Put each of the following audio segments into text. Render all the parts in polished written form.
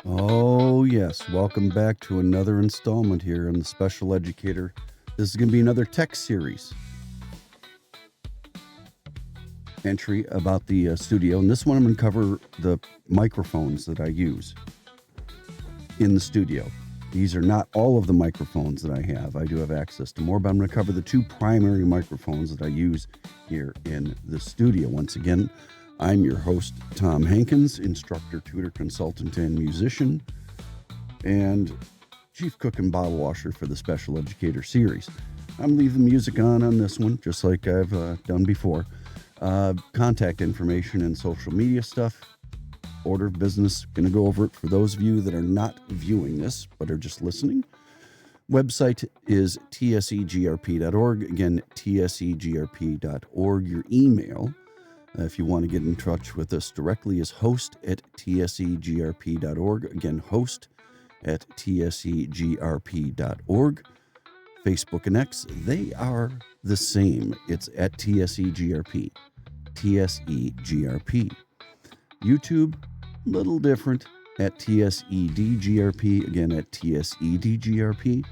Oh, yes. Welcome back to another installment here on the Special Educator. This is going to be another tech series entry about the studio. And this one, I'm going to cover the microphones that I use in the studio. These are not all of the microphones that I have. I do have access to more, but I'm going to cover the two primary microphones that I use here in the studio. Once again, I'm your host, Tom Hankins, instructor, tutor, consultant, and musician, and chief cook and bottle washer for the Special Educator series. I'm leaving music on this one, just like I've done before. Contact information and social media stuff. Order of business, going to go over it for those of you that are not viewing this, but are just listening. Website is tsegrp.org. Again, tsegrp.org. Your email, if you want to get in touch with us directly, is host@tsegrp.org. Again, host@tsegrp.org. Facebook and X, they are the same. It's at tsegrp. tsegrp. YouTube, little different, at tsedgrp. Again, at tsedgrp.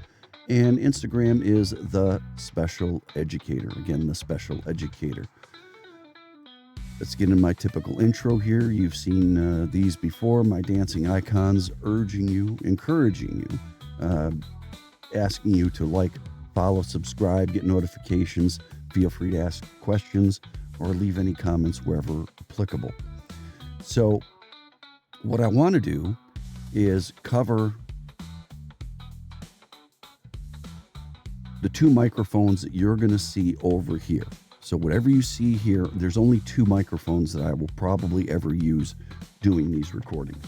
And Instagram is the Special Educator. Again, the Special Educator. Let's get in my typical intro here. You've seen these before, my dancing icons urging you, encouraging you, asking you to like, follow, subscribe, get notifications. Feel free to ask questions or leave any comments wherever applicable. So what I want to do is cover the two microphones that you're going to see over here. So whatever you see here, there's only two microphones that I will probably ever use doing these recordings.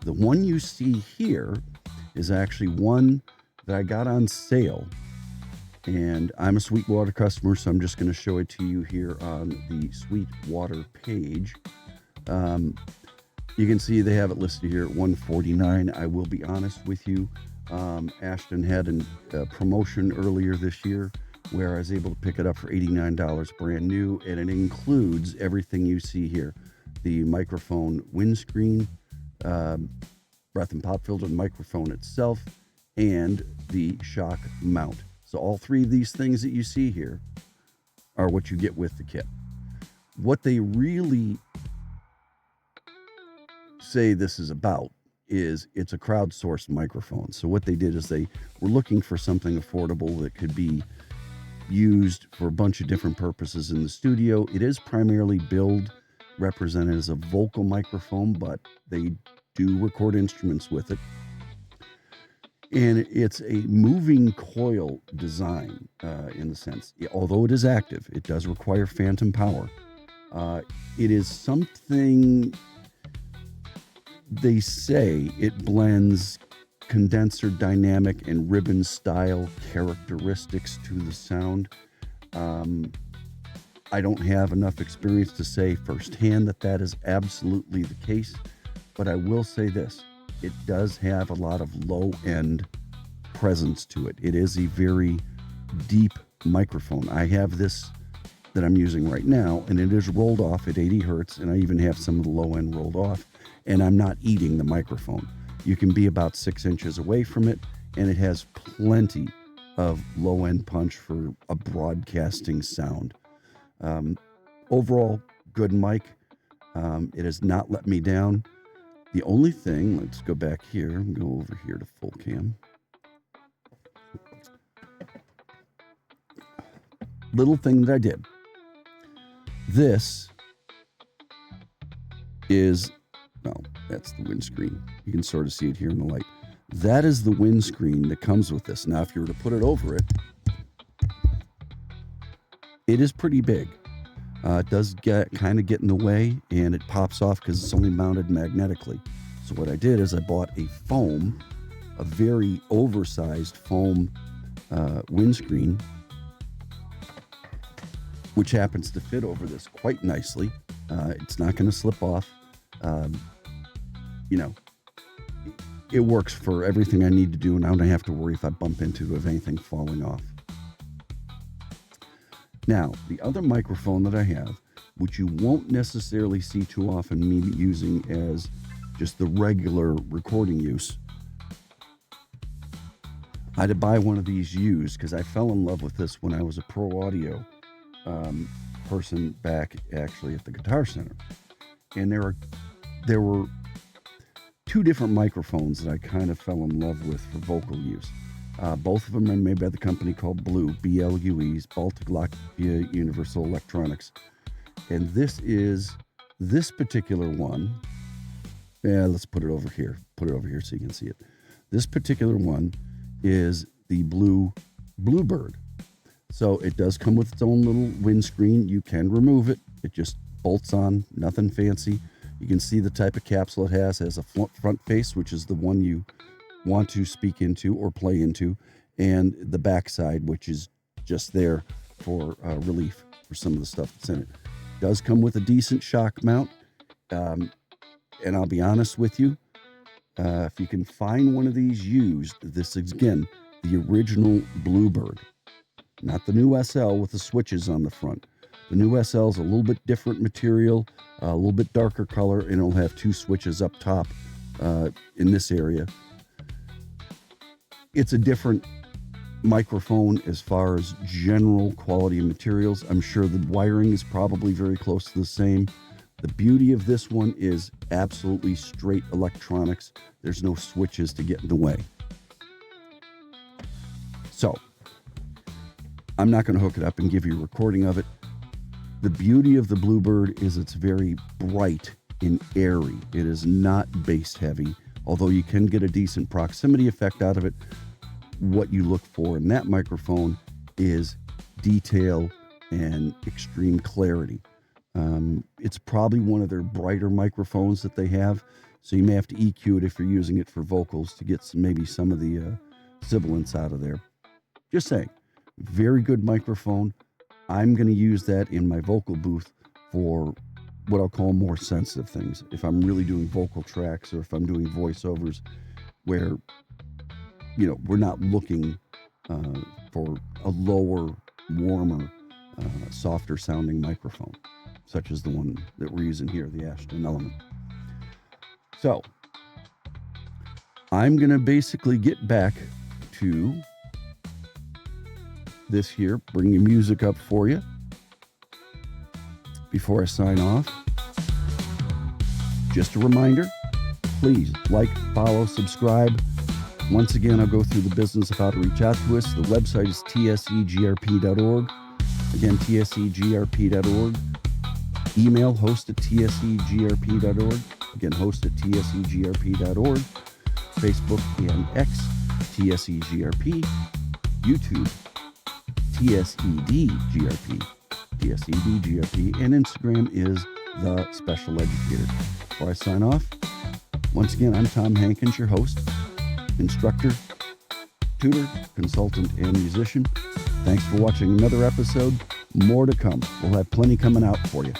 The one you see here is actually one that I got on sale, and I'm a Sweetwater customer, so I'm just going to show it to you here on the Sweetwater page. You can see they have it listed here at $149. I will be honest with you. Ashton had a promotion earlier this year where I was able to pick it up for $89 brand new, and it includes everything you see here. The microphone windscreen, breath and pop filter, the microphone itself, and the shock mount. So all three of these things that you see here are what you get with the kit. What they really say this is about is it's a crowdsourced microphone. So what they did is they were looking for something affordable that could be used for a bunch of different purposes in the studio. It is primarily billed, represented as a vocal microphone, but they do record instruments with it. And it's a moving coil design in the sense, although it is active, it does require phantom power. It is something, they say it blends condenser dynamic and ribbon style characteristics to the sound. I don't have enough experience to say firsthand that is absolutely the case, but I will say this. It does have a lot of low-end presence to it. It is a very deep microphone. I have this that I'm using right now, and it is rolled off at 80 hertz, and I even have some of the low end rolled off, and I'm not eating the microphone. You can be about 6 inches away from it, and it has plenty of low-end punch for a broadcasting sound. Overall, good mic. It has not let me down. The only thing, let's go back here and go over here to full cam. Little thing that I did. This is, well, that's the windscreen. You can sort of see it here in the light. That is the windscreen that comes with this. Now, if you were to put it over it, it is pretty big. It does kind of get in the way, and it pops off because it's only mounted magnetically. So what I did is I bought a foam, a very oversized foam windscreen, which happens to fit over this quite nicely. It's not going to slip off. It works for everything I need to do, and I don't have to worry if I bump into of anything falling off. Now, the other microphone that I have, which you won't necessarily see too often me using as just the regular recording use. I had to buy one of these used because I fell in love with this when I was a pro audio person back actually at the Guitar Center. And there were two different microphones that I kind of fell in love with for vocal use. Both of them are made by the company called Blue, BLUE's, Baltic Latvia Universal Electronics. And this particular one, let's put it over here. Put it over here so you can see it. This particular one is the Bluebird. So it does come with its own little windscreen. You can remove it. It just bolts on, nothing fancy. You can see the type of capsule it has. It has a front face, which is the one you want to speak into or play into, and the back side, which is just there for relief for some of the stuff that's in it. It does come with a decent shock mount, and I'll be honest with you, if you can find one of these used, this is, again, the original Bluebird, not the new SL with the switches on the front. The new SL is a little bit different material, a little bit darker color, and it'll have two switches up top in this area. It's a different microphone as far as general quality of materials. I'm sure the wiring is probably very close to the same. The beauty of this one is absolutely straight electronics. There's no switches to get in the way. So, I'm not going to hook it up and give you a recording of it. The beauty of the Bluebird is it's very bright and airy. It is not bass heavy, although you can get a decent proximity effect out of it. What you look for in that microphone is detail and extreme clarity. It's probably one of their brighter microphones that they have, so you may have to EQ it if you're using it for vocals to get maybe some of the sibilance out of there. Just saying, very good microphone. I'm going to use that in my vocal booth for what I'll call more sensitive things. If I'm really doing vocal tracks or if I'm doing voiceovers where, we're not looking for a lower, warmer, softer sounding microphone, such as the one that we're using here, the Ashton Element. So I'm going to basically get back to this here, bring your music up for you before I sign off. Just a reminder, please like, follow, subscribe. Once again, I'll go through the business of how to reach out to us. The website is tsegrp.org. Again, tsegrp.org. Email host@tsegrp.org. Again, host@tsegrp.org. Facebook and X, TSEGRP. YouTube, TSEDGRP, and Instagram is The Special Educator. Before I sign off, once again, I'm Tom Hankins, your host, instructor, tutor, consultant, and musician. Thanks for watching another episode. More to come. We'll have plenty coming out for you.